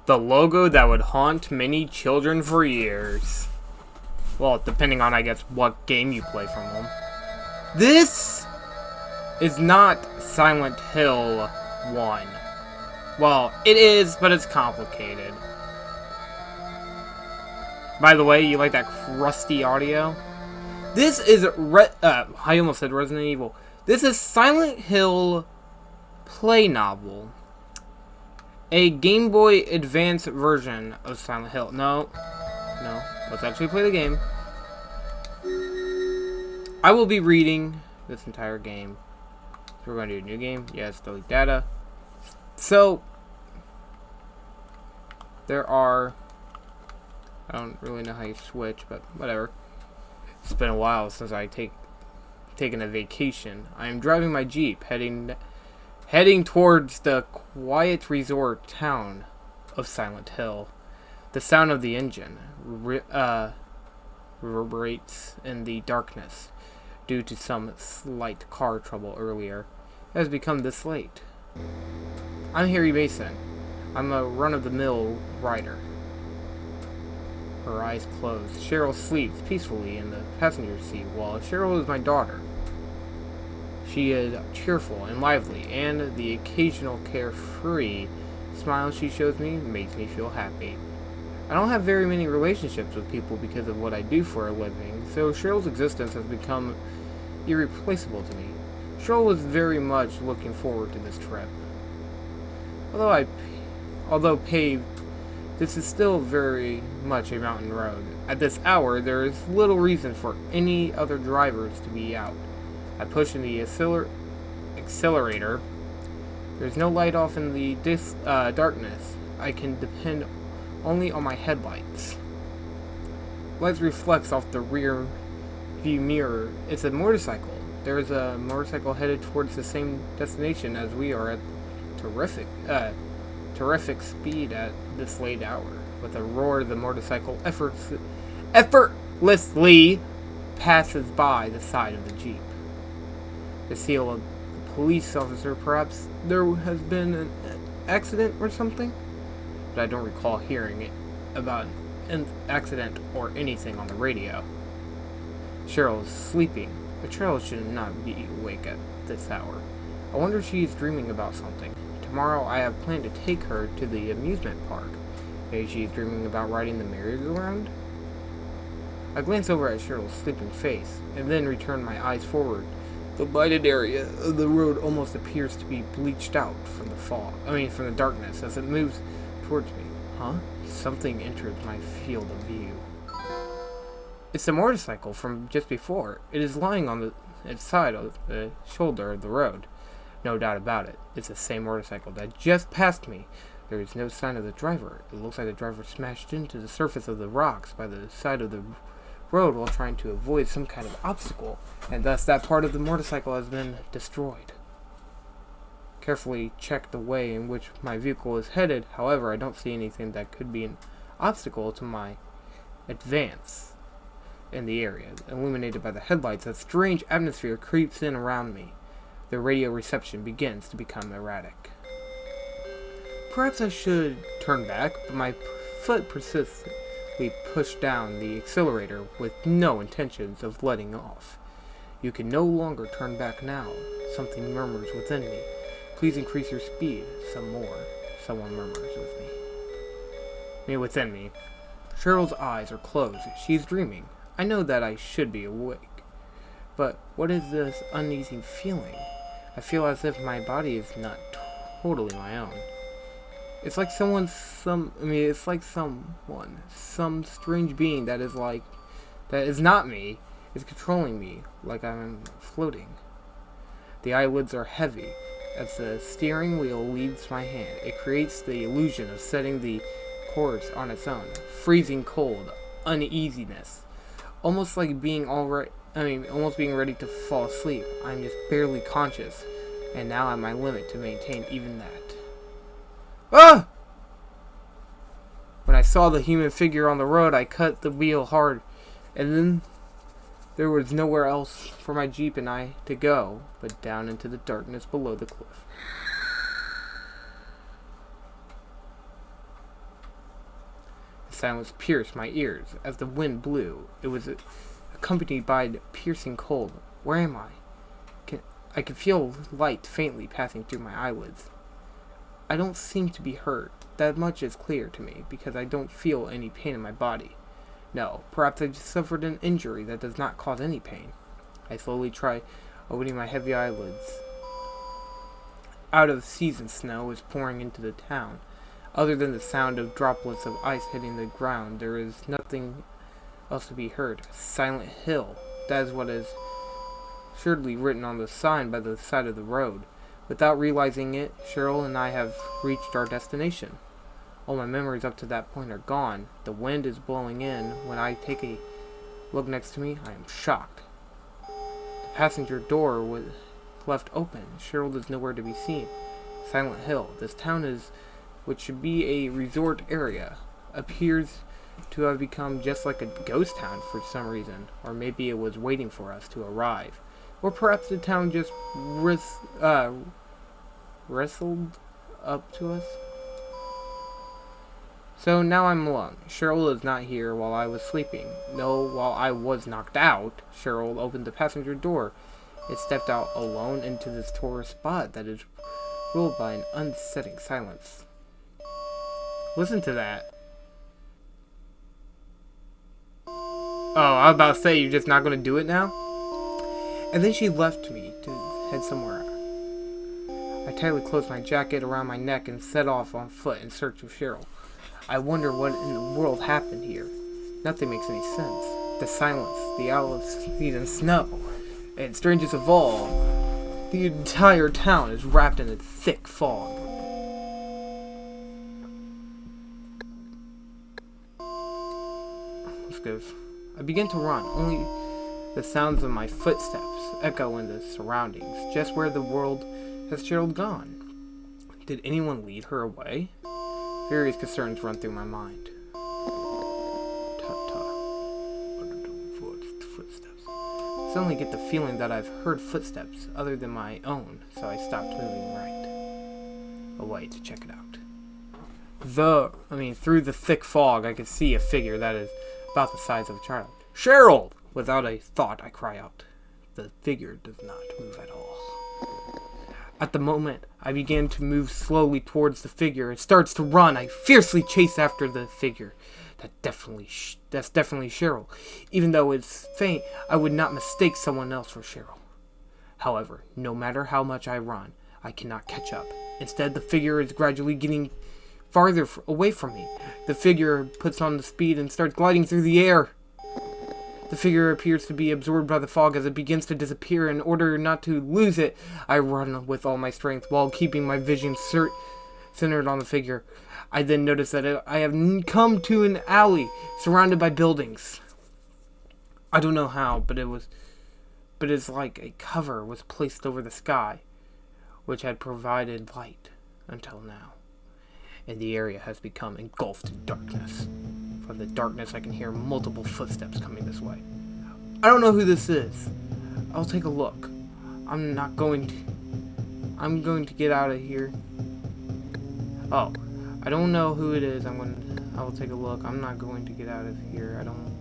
The logo that would haunt many children for years. Well, depending on, I guess, what game you play from them. This is not Silent Hill 1. Well, it is, but it's complicated. By the way, you like that crusty audio? This is I almost said Resident Evil. This is Silent Hill Play Novel. A Game Boy Advance version of Silent Hill. No. Let's actually play the game. I will be reading this entire game. So we're going to do a new game. Yes, delete data. So, there are... I don't really know how you switch, but whatever. It's been a while since I taken a vacation. I am driving my Jeep, heading towards the quiet resort town of Silent Hill. The sound of the engine reverberates in the darkness due to some slight car trouble earlier. It has become this late. I'm Harry Mason. I'm a run-of-the-mill rider. Her eyes closed. Cheryl sleeps peacefully in the passenger seat, while Cheryl is my daughter. She is cheerful and lively, and the occasional carefree smile she shows me makes me feel happy. I don't have very many relationships with people because of what I do for a living, so Cheryl's existence has become irreplaceable to me. Cheryl was very much looking forward to this trip. Although paved, this is still very much a mountain road. At this hour, there is little reason for any other drivers to be out. I push in the accelerator. There's no light off in the darkness. I can depend only on my headlights. Light reflects off the rear view mirror. It's a motorcycle. There is a motorcycle headed towards the same destination as we are at terrific speed at this late hour. With a roar, the motorcycle effortlessly passes by the side of the Jeep. The seal of a police officer. Perhaps there has been an accident or something, but I don't recall hearing it about an accident or anything on the radio. Cheryl is sleeping, but Cheryl should not be awake at this hour. I wonder if she is dreaming about something. Tomorrow I have planned to take her to the amusement park. Maybe she is dreaming about riding the merry-go-round? I glance over at Cheryl's sleeping face, and then return my eyes forward. The lighted area of the road almost appears to be bleached out from the darkness as it moves towards me. Huh? Something enters my field of view. It's the motorcycle from just before. It is lying on its side of the shoulder of the road. No doubt about it. It's the same motorcycle that just passed me. There is no sign of the driver. It looks like the driver smashed into the surface of the rocks by the side of the road while trying to avoid some kind of obstacle, and thus that part of the motorcycle has been destroyed. Carefully check the way in which my vehicle is headed. However, I don't see anything that could be an obstacle to my advance in the area. Illuminated by the headlights, a strange atmosphere creeps in around me. The radio reception begins to become erratic. Perhaps I should turn back, but my foot persistently pushed down the accelerator with no intentions of letting off. You can no longer turn back now. Something murmurs within me. Please increase your speed some more. Someone murmurs with me. Within me. Cheryl's eyes are closed. She is dreaming. I know that I should be awake. But what is this uneasy feeling? I feel as if my body is not totally my own. It's like some strange being that is not me, is controlling me, like I'm floating. The eyelids are heavy. As the steering wheel leaves my hand, it creates the illusion of setting the course on its own. Freezing cold, uneasiness, almost being ready to fall asleep. I'm just barely conscious, and now I'm at my limit to maintain even that. Ah! When I saw the human figure on the road, I cut the wheel hard, and then there was nowhere else for my Jeep and I to go but down into the darkness below the cliff. silence pierced my ears as the wind blew. It was accompanied by piercing cold. Where am I? I could feel light faintly passing through my eyelids. I don't seem to be hurt. That much is clear to me, because I don't feel any pain in my body. No, perhaps I just suffered an injury that does not cause any pain. I slowly try opening my heavy eyelids. Out of season snow is pouring into the town. Other than the sound of droplets of ice hitting the ground, there is nothing else to be heard. Silent Hill. That is what is surely written on the sign by the side of the road. Without realizing it, Cheryl and I have reached our destination. All my memories up to that point are gone. The wind is blowing in. When I take a look next to me, I am shocked. The passenger door was left open. Cheryl is nowhere to be seen. Silent Hill. This town which should be a resort area, appears to have become just like a ghost town for some reason. Or maybe it was waiting for us to arrive. Or perhaps the town just wrestled up to us. So now I'm alone. Cheryl is not here while I was sleeping. No, while I was knocked out, Cheryl opened the passenger door. It stepped out alone into this tourist spot that is ruled by an unsettling silence. Listen to that. Oh, I was about to say, you're just not going to do it now? And then she left me to head somewhere. I tightly closed my jacket around my neck and set off on foot in search of Cheryl. I wonder what in the world happened here. Nothing makes any sense. The silence, the out of season snow, and strangest of all, the entire town is wrapped in a thick fog. Let's go. I begin to run. Only the sounds of my footsteps echo in the surroundings. Just where the world has Cheryl gone? Did anyone lead her away? Various concerns run through my mind. Tut-tut. Footsteps. I suddenly get the feeling that I've heard footsteps other than my own, so I stopped moving right away to check it out. Through the thick fog, I could see a figure that is about the size of a child. Cheryl! Without a thought, I cry out. The figure does not move at all. At the moment, I begin to move slowly towards the figure. It starts to run. I fiercely chase after the figure. That's definitely Cheryl. Even though it's faint, I would not mistake someone else for Cheryl. However, no matter how much I run, I cannot catch up. Instead, the figure is gradually getting farther away from me. The figure puts on the speed and starts gliding through the air. The figure appears to be absorbed by the fog as it begins to disappear. In order not to lose it, I run with all my strength while keeping my vision centered on the figure. I then notice that I have come to an alley surrounded by buildings. I don't know how, but it's like a cover was placed over the sky, which had provided light until now. And the area has become engulfed in darkness. From the darkness, I can hear multiple footsteps coming this way. I don't know who this is. I'll take a look. I'm going to get out of here. Oh, I don't know who it is. I will take a look. I'm not going to get out of here. I don't have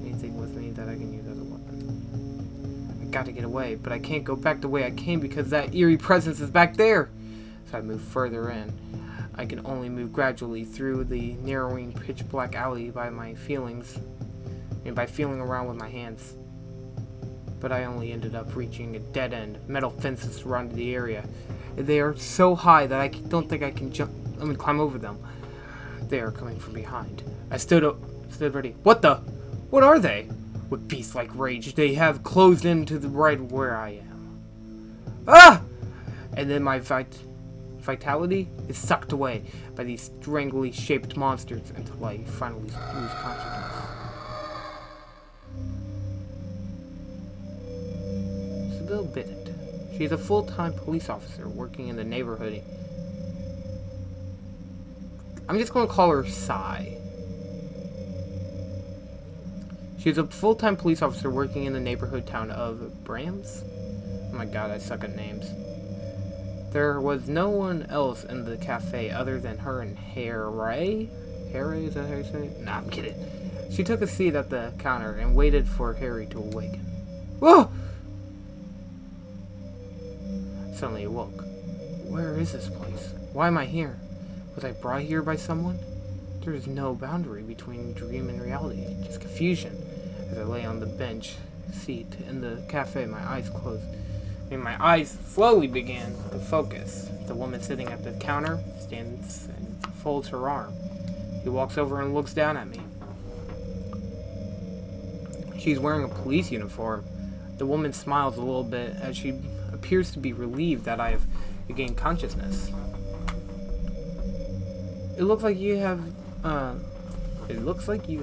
anything with me that I can use as a weapon. I got to get away, but I can't go back the way I came because that eerie presence is back there. So I move further in. I can only move gradually through the narrowing pitch black alley by feeling around with my hands. But I only ended up reaching a dead end. Metal fences surrounded the area. They are so high that I don't think I can climb over them. They are coming from behind. I stood ready. What are they? With beast-like rage, they have closed in to the right where I am. Ah! And then my vitality is sucked away by these strangely shaped monsters until I finally lose consciousness. Sybil Bennett. She is a full-time police officer working in the neighborhood. I'm just going to call her Sai. She is a full-time police officer working in the neighborhood town of Brams. Oh my god, I suck at names. There was no one else in the cafe other than her and Harry. Harry, is that how you say it? Nah, I'm kidding. She took a seat at the counter and waited for Harry to awaken. Whoa! Suddenly awoke. Where is this place? Why am I here? Was I brought here by someone? There is no boundary between dream and reality, just confusion. As I lay on the bench seat in the cafe, my eyes closed. My eyes slowly began to focus. The woman sitting at the counter stands and folds her arm. He walks over and looks down at me. She's wearing a police uniform. The woman smiles a little bit as she appears to be relieved that I have regained consciousness. It looks like you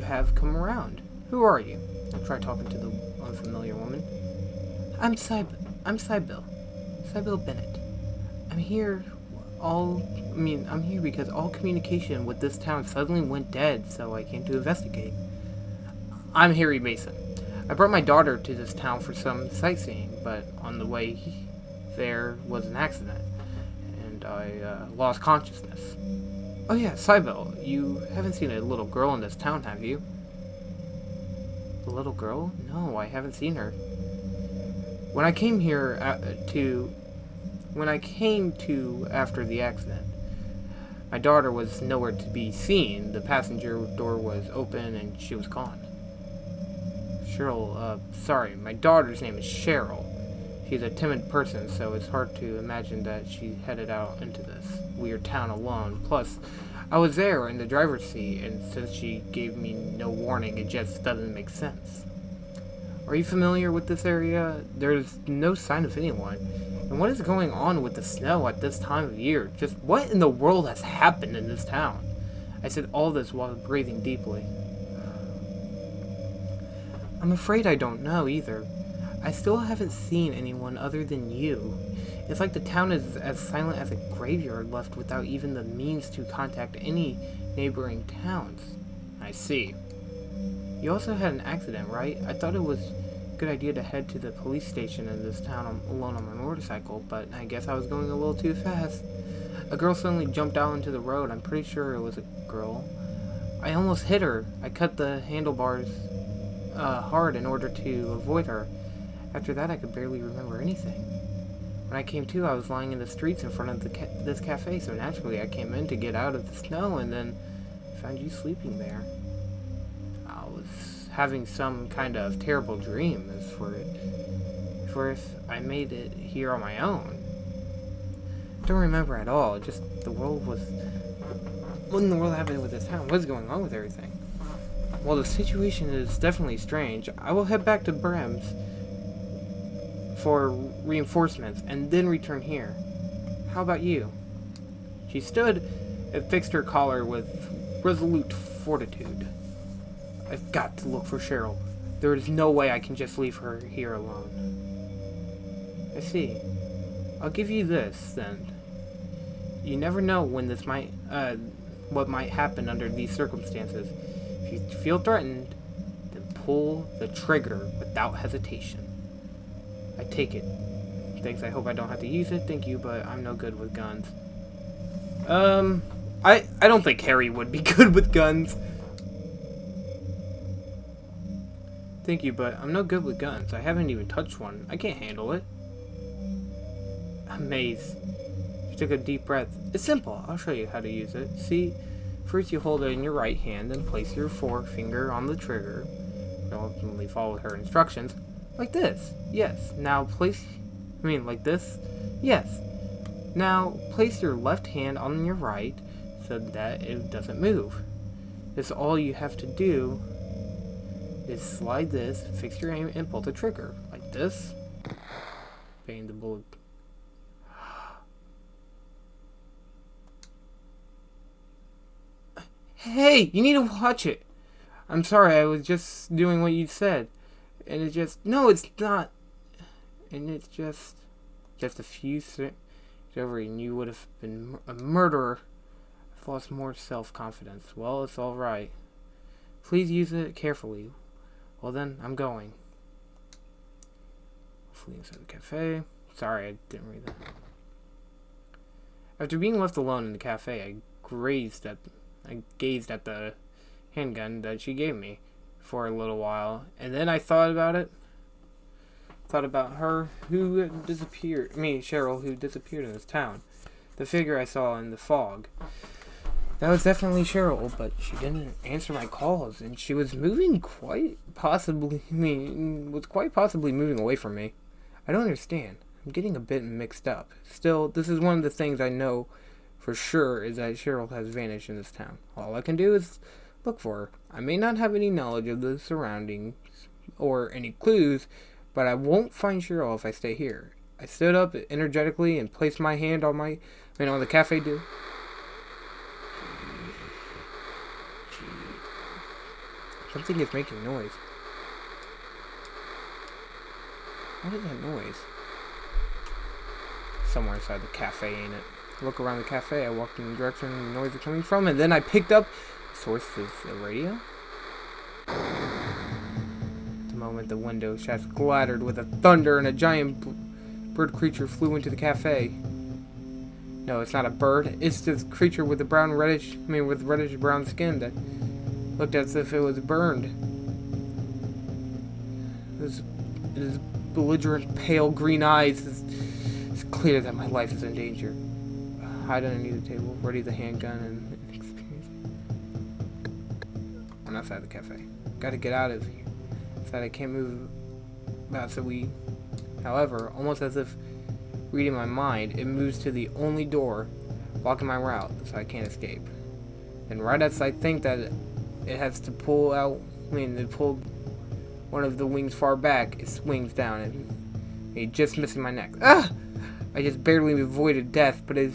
have come around. Who are you? I try talking to the unfamiliar woman. I'm Sybil Bennett. I'm here because all communication with this town suddenly went dead, so I came to investigate. I'm Harry Mason. I brought my daughter to this town for some sightseeing, but on the way there was an accident, and I lost consciousness. Oh yeah, Sybil, you haven't seen a little girl in this town, have you? A little girl? No, I haven't seen her. When I came to after the accident, my daughter was nowhere to be seen. The passenger door was open and she was gone. Cheryl, sorry, my daughter's name is Cheryl. She's a timid person, so it's hard to imagine that she headed out into this weird town alone. Plus, I was there in the driver's seat, and since she gave me no warning, it just doesn't make sense. Are you familiar with this area? There's no sign of anyone. And what is going on with the snow at this time of year? Just what in the world has happened in this town? I said all this while breathing deeply. I'm afraid I don't know either. I still haven't seen anyone other than you. It's like the town is as silent as a graveyard left without even the means to contact any neighboring towns. I see. You also had an accident, right? I thought it was a good idea to head to the police station in this town alone on my motorcycle, but I guess I was going a little too fast. A girl suddenly jumped out into the road. I'm pretty sure it was a girl. I almost hit her. I cut the handlebars hard in order to avoid her. After that, I could barely remember anything. When I came to, I was lying in the streets in front of this cafe, so naturally I came in to get out of the snow and then found you sleeping there. I was having some kind of terrible dream as for if I made it here on my own. Don't remember at all, just what in the world happened with this town? What's going on with everything? Well, the situation is definitely strange. I will head back to Brems for reinforcements and then return here. How about you? She stood and fixed her collar with resolute fortitude. I've got to look for Cheryl. There is no way I can just leave her here alone. I see. I'll give you this, then. You never know when what might happen under these circumstances. If you feel threatened, then pull the trigger without hesitation. I take it. Thanks, I hope I don't have to use it. Thank you, but I'm no good with guns. I don't think Harry would be good with guns. Thank you, but I'm no good with guns. I haven't even touched one. I can't handle it. Amazed. She took a deep breath. It's simple. I'll show you how to use it. See? First you hold it in your right hand, then place your forefinger on the trigger. Don't follow her instructions. Like this. Yes. Now like this? Yes. Now place your left hand on your right so that it doesn't move. This all you have to do is slide this, fix your aim, and pull the trigger. Like this. Bang the bullet. Hey, you need to watch it. I'm sorry, I was just doing what you said. And it just... No, it's not. And it's just a few seconds over and you would have been a murderer. I've lost more self-confidence. Well, it's alright. Please use it carefully. Well then, I'm going. Hopefully inside the cafe. Sorry, I didn't read that. After being left alone in the cafe, I gazed at I gazed at the handgun that she gave me for a little while, and then I thought about it. Thought about her who disappeared. Cheryl, who disappeared in this town. The figure I saw in the fog. That was definitely Cheryl, but she didn't answer my calls, and she was moving quite possibly moving away from me. I don't understand. I'm getting a bit mixed up. Still, this is one of the things I know for sure is that Cheryl has vanished in this town. All I can do is look for her. I may not have any knowledge of the surroundings or any clues, but I won't find Cheryl if I stay here. I stood up energetically and placed my hand on on the cafe door. Something is making noise. What is that noise? Somewhere inside the cafe, ain't it? I look around the cafe, I walked in the direction the noise is coming from, and then I picked up the source of the radio. At the moment, the window shaft clattered with a thunder, and a giant bird creature flew into the cafe. No, it's not a bird. It's this creature with the reddish brown skin that looked as if it was burned. His belligerent, pale green eyes. It's clear that my life is in danger. Hide underneath the table, ready the handgun, and experience. I'm outside the cafe. Gotta get out of here. Said I can't move about, however, almost as if reading my mind, it moves to the only door blocking my route, so I can't escape. And right as I think that it has to pull out, it pulled one of the wings far back, it swings down and just missing my neck. Ah! I just barely avoided death, but in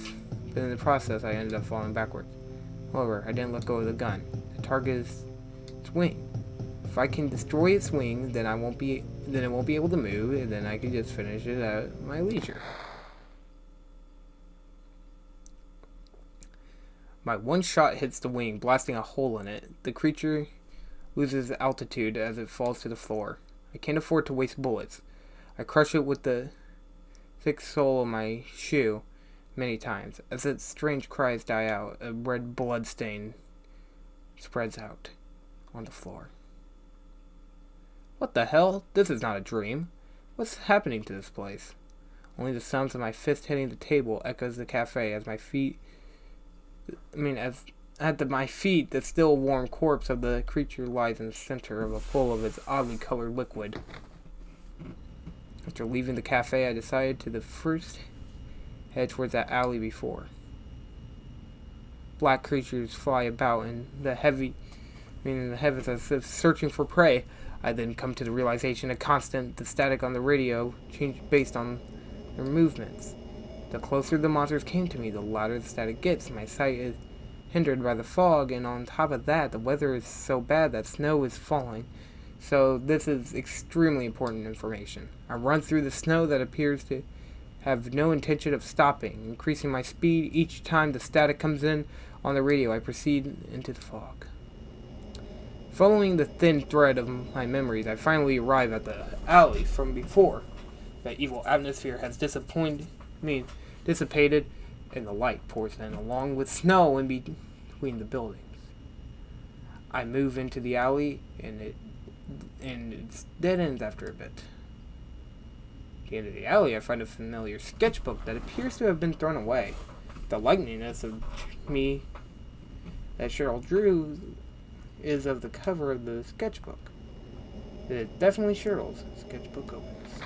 the process I ended up falling backwards. However, I didn't let go of the gun. The target is its wing. If I can destroy its wing, then it won't be able to move, and then I can just finish it at my leisure. My one shot hits the wing, blasting a hole in it. The creature loses altitude as it falls to the floor. I can't afford to waste bullets. I crush it with the thick sole of my shoe many times. As its strange cries die out, a red blood stain spreads out on the floor. What the hell? This is not a dream. What's happening to this place? Only the sounds of my fist hitting the table echoes the cafe as my feet my feet, the still warm corpse of the creature lies in the center of a pool of its oddly colored liquid. After leaving the cafe, I decided to first head towards that alley before. Black creatures fly about in the heavens as if searching for prey. I then come to the realization the static on the radio changed based on their movements. The closer the monsters came to me, the louder the static gets. My sight is hindered by the fog, and on top of that, the weather is so bad that snow is falling. So this is extremely important information. I run through the snow that appears to have no intention of stopping, increasing my speed each time the static comes in on the radio. I proceed into the fog. Following the thin thread of my memories, I finally arrive at the alley from before. The evil atmosphere has dissipated, and the light pours in along with snow in between the buildings. I move into the alley, and it's dead ends after a bit. At the end of the alley, I find a familiar sketchbook that appears to have been thrown away. The likeness of me that Cheryl drew is of the cover of the sketchbook. It is definitely Cheryl's. Sketchbook opens.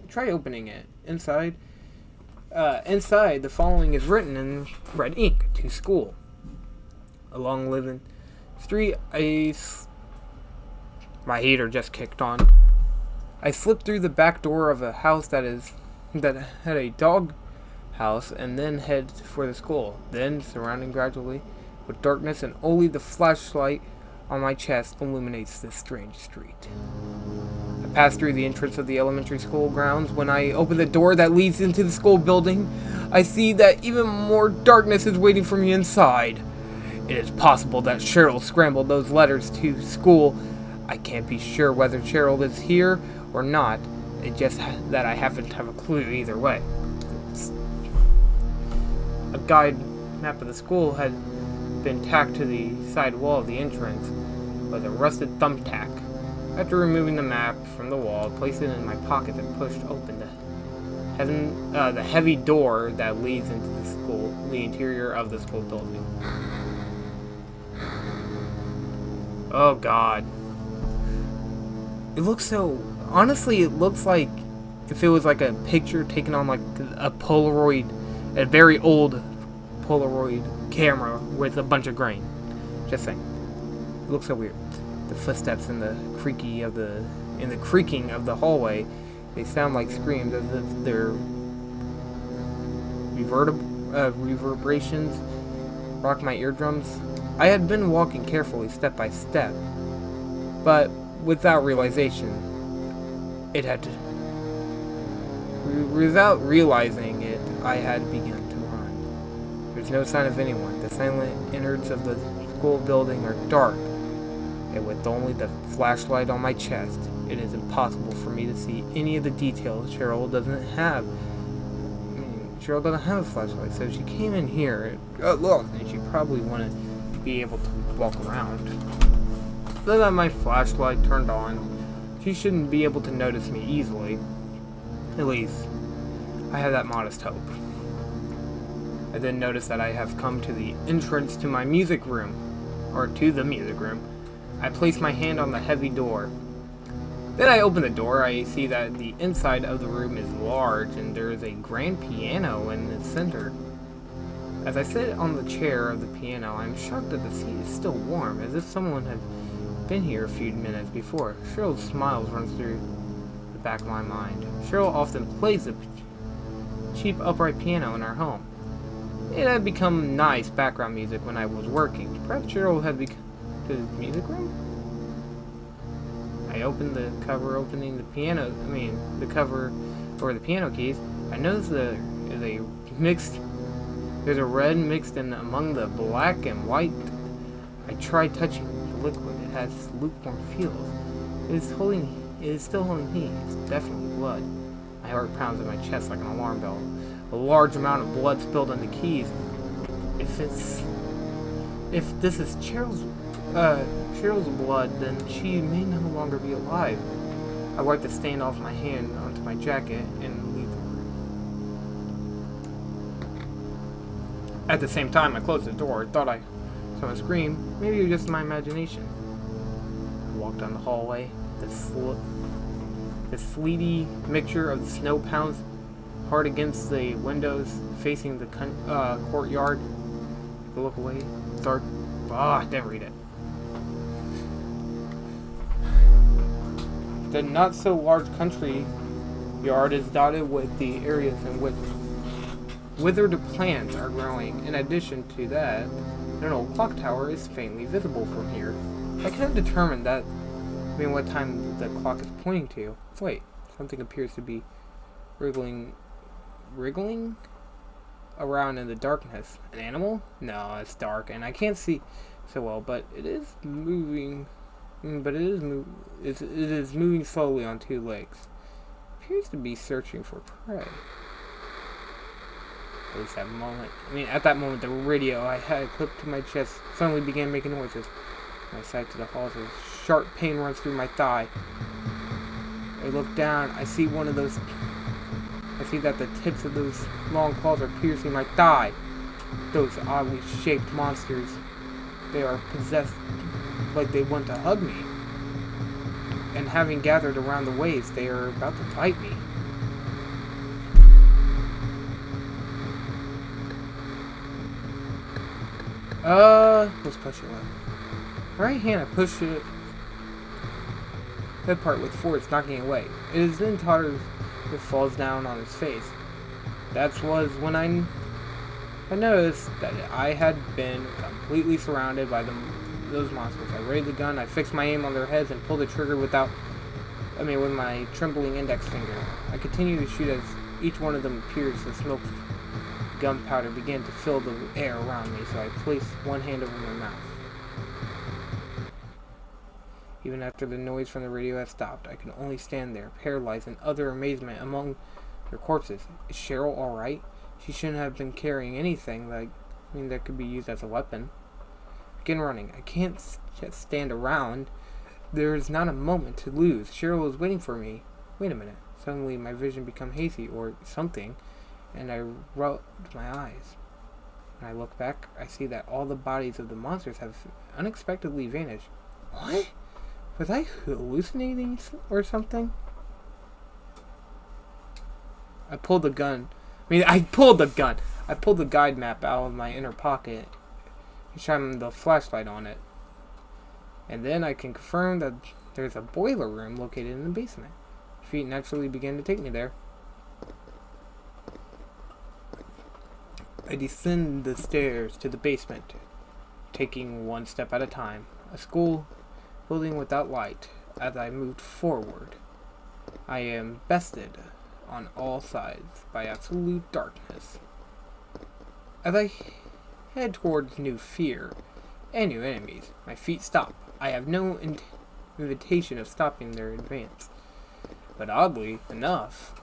Try opening it. Inside, the following is written in red ink: to school. A long living street. My heater just kicked on. I slipped through the back door of a house that had a dog house, and then head for the school. Then, surrounding gradually with darkness, and only the flashlight on my chest illuminates this strange street. I pass through the entrance of the elementary school grounds. When I open the door that leads into the school building, I see that even more darkness is waiting for me inside. It is possible that Cheryl scrambled those letters to school. I can't be sure whether Cheryl is here or not. It's just that I happen to have a clue either way. A guide map of the school had been tacked to the side wall of the entrance with a rusted thumbtack. After removing the map from the wall, I placed it in my pocket and pushed open the heavy door that leads into the interior of the school building. Oh God. It looks so... Honestly, it looks like if it was like a picture taken on like a Polaroid, a very old Polaroid camera with a bunch of grain. Just saying. It looks so weird. The footsteps in the creaking of the hallway, they sound like screams as if they're reverberations rock my eardrums. I had been walking carefully, step by step, but without realization, without realizing it, I had begun to run. There's no sign of anyone. The silent innards of the school building are dark, and with only the flashlight on my chest, it is impossible for me to see any of the details. Cheryl doesn't have a flashlight, so if she came in here, then she probably wouldn't be able to walk around. So that my flashlight turned on, she shouldn't be able to notice me easily. At least, I have that modest hope. I then notice that I have come to the entrance to my music room, or to the music room. I place my hand on the heavy door. Then I open the door. I see that the inside of the room is large and there is a grand piano in the center. As I sit on the chair of the piano, I am shocked that the seat is still warm, as if someone had been here a few minutes before. Cheryl's smiles run through the back of my mind. Cheryl often plays the cheap upright piano in our home. It had become nice background music when I was working. Perhaps Cheryl had become to the music room? I opened the cover, opening the piano, the cover for the piano keys. I noticed there's a red mixed in among the black and white. I tried touching the liquid. It has lukewarm feels. It is still holding heat. It's definitely blood. My heart pounds in my chest like an alarm bell. A large amount of blood spilled on the keys. If this is Cheryl's blood, then she may no longer be alive. I wiped the stain off my hand onto my jacket and leave the room. At the same time, I closed the door. Thought I saw a scream. Maybe it was just my imagination. I walked down the hallway. The sleety mixture of the snow pounds hard against the windows facing the courtyard. I look away. Dark. I didn't read it. The not-so-large country yard is dotted with the areas in which withered plants are growing. In addition to that, an old clock tower is faintly visible from here. I cannot determine what time the clock is pointing to. Wait, something appears to be wriggling around in the darkness. An animal? No, it's dark and I can't see so well, but it is moving. It is moving slowly on two legs. It appears to be searching for prey. At least at that moment, the radio I had clipped to my chest suddenly began making noises. My sight to the halls, a sharp pain runs through my thigh. I look down. I see that the tips of those long claws are piercing my thigh. Those oddly shaped monsters. They are possessed like they want to hug me. And having gathered around the waist, they are about to bite me. Let's push it up. Right hand, I push it. That part with force, knocking it away. It is then totters. It falls down on its face. That was when I noticed that I had been completely surrounded by those monsters. I raised the gun, I fixed my aim on their heads and pulled the trigger with my trembling index finger. I continued to shoot as each one of them appears. The smoke gunpowder began to fill the air around me, so I placed one hand over my mouth. Even after the noise from the radio had stopped, I could only stand there, paralyzed in utter amazement among their corpses. Is Cheryl alright? She shouldn't have been carrying anything like I mean, that could be used as a weapon. Begin running. I can't just stand around. There is not a moment to lose. Cheryl is waiting for me. Wait a minute. Suddenly my vision become hazy or something, and I rubbed my eyes. When I look back, I see that all the bodies of the monsters have unexpectedly vanished. What? Was I hallucinating or something? I pulled the gun. I pulled the guide map out of my inner pocket and shined the flashlight on it. And then I can confirm that there's a boiler room located in the basement. Feet naturally began to take me there. I descend the stairs to the basement, taking one step at a time. A school building without light. As I moved forward, I am bested on all sides by absolute darkness. As I head towards new fear and new enemies, my feet stop. I have no invitation of stopping their advance. But oddly enough,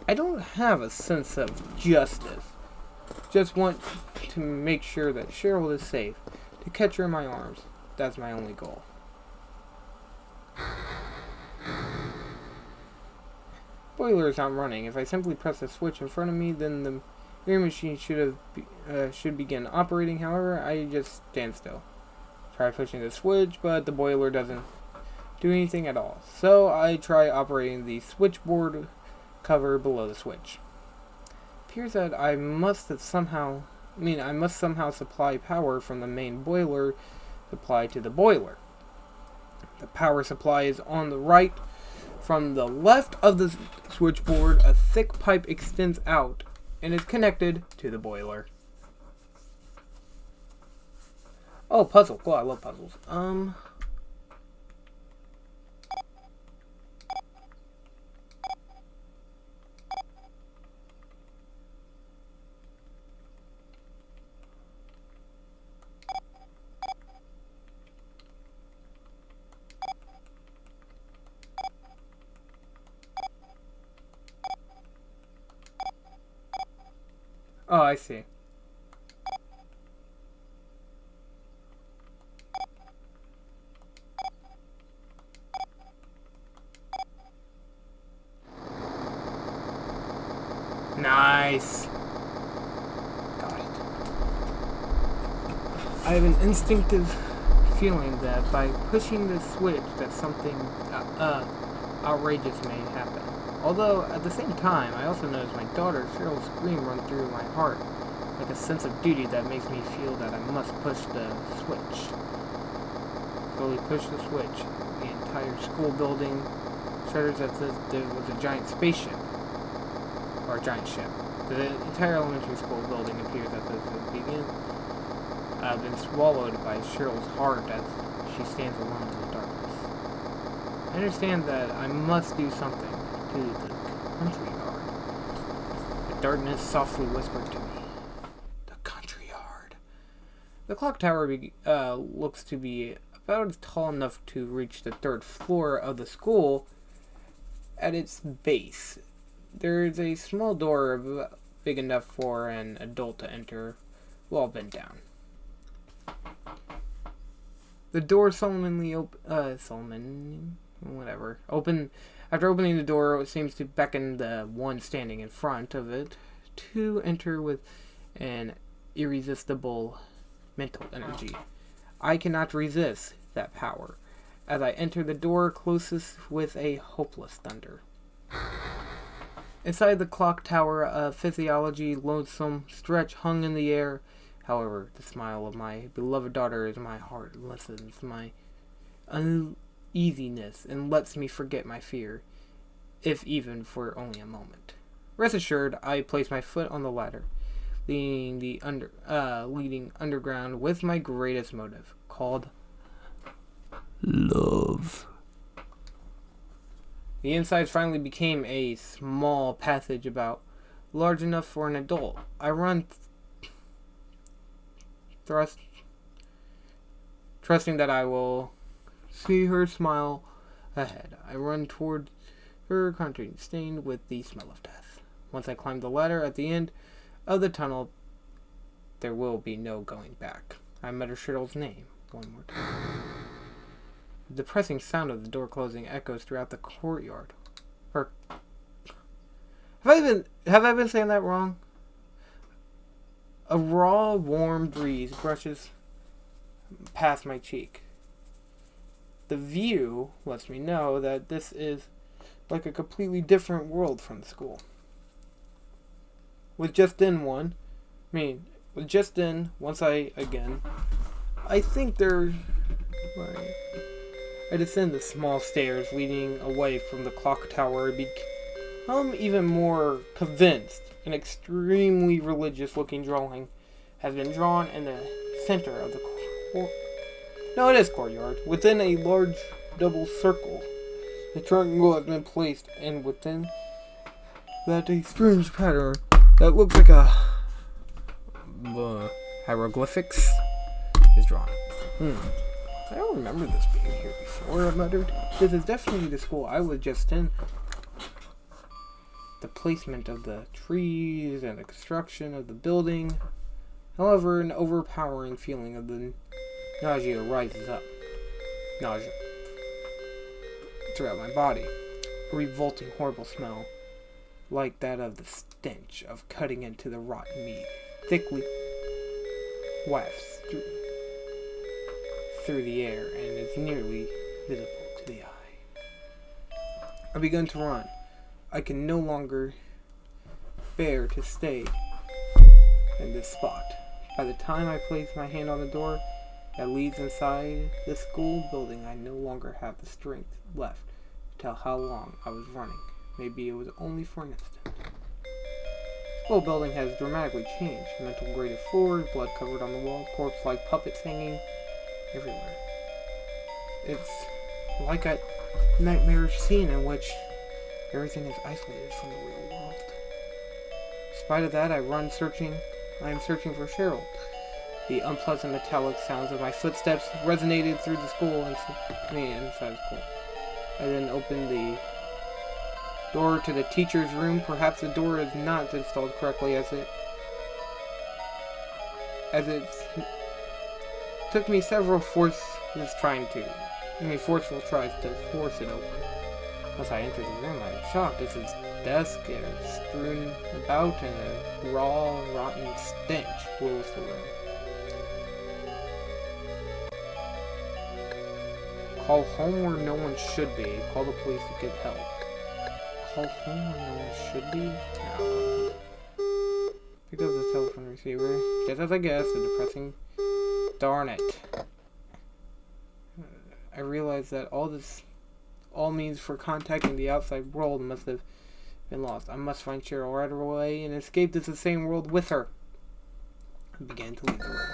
I don't have a sense of justice. Just want to make sure that Cheryl is safe, to catch her in my arms. That's my only goal. Boiler is not running. If I simply press the switch in front of me, then the air machine should begin operating. However, I just stand still. Try pushing the switch, but the boiler doesn't do anything at all. So I try operating the switchboard cover below the switch. Appears that I must somehow supply power from the main boiler supply to the boiler. The power supply is on the right. From the left of the switchboard, a thick pipe extends out and is connected to the boiler. Oh, puzzle. Cool, I love puzzles. Oh, I see. Nice. Got it. I have an instinctive feeling that by pushing the switch that something outrageous may happen. Although, at the same time, I also notice my daughter Cheryl's scream run through my heart, like a sense of duty that makes me feel that I must push the switch. Slowly push the switch. The entire school building shudders as if there was a giant spaceship. Or a giant ship. The entire elementary school building appears as if it been swallowed by Cheryl's heart as she stands alone in the darkness. I understand that I must do something to the country yard. The darkness softly whispered to me. The country yard. The clock tower looks to be about tall enough to reach the third floor of the school. At its base, there is a small door big enough for an adult to enter while bent down. The door After opening the door, it seems to beckon the one standing in front of it to enter with an irresistible mental energy. I cannot resist that power, as I enter the door closest with a hopeless thunder. Inside the clock tower, a physiology lonesome stretch hung in the air. However, the smile of my beloved daughter is my heart, lessens my uneasiness, and lets me forget my fear, if even for only a moment. Rest assured, I place my foot on the ladder, leading underground with my greatest motive, called love. The insides finally became a small passage about large enough for an adult. I run trusting that I will see her smile ahead. I run toward her country, stained with the smell of death. Once I climb the ladder at the end of the tunnel, There will be no going back. I mutter Cheryl's name one more time. The depressing sound of the door closing echoes throughout the courtyard. Have I been saying that wrong? A raw, warm breeze brushes past my cheek. The view lets me know that this is like a completely different world from school. Once I think there, I descend the small stairs leading away from the clock tower and become even more convinced an extremely religious looking drawing has been drawn in the center of the courtyard. Within a large double circle, a triangle has been placed, and within that a strange pattern that looks like a hieroglyphics is drawn. I don't remember this being here before, I muttered. This is definitely the school I was just in. The placement of the trees and the construction of the building. However, an overpowering feeling of the nausea rises up. Nausea. Throughout my body. A revolting, horrible smell, like that of the stench of cutting into the rotten meat, thickly wafts through the air and is nearly visible to the eye. I begun to run. I can no longer bear to stay in this spot. By the time I place my hand on the door that leads inside the school building, I no longer have the strength left to tell how long I was running. Maybe it was only for an instant. The school building has dramatically changed. Metal grated floors, blood covered on the wall, corpse-like puppets hanging everywhere. It's like a nightmarish scene in which everything is isolated from the real world. In spite of that, I am searching for Cheryl. The unpleasant metallic sounds of my footsteps resonated through the school inside the school. I then opened the door to the teacher's room. Perhaps the door is not installed correctly as it took me several forceful tries to force it open. As I entered the room, I was shocked as his desk is strewn about and a raw, rotten stench fills the room. Call home where no one should be. Call the police to get help. Call home where no one should be? No. Pick up the telephone receiver. Just as I guessed, the depressing... Darn it. I realized that all means for contacting the outside world must have been lost. I must find Cheryl right away and escape this insane world with her. I began to leave the room.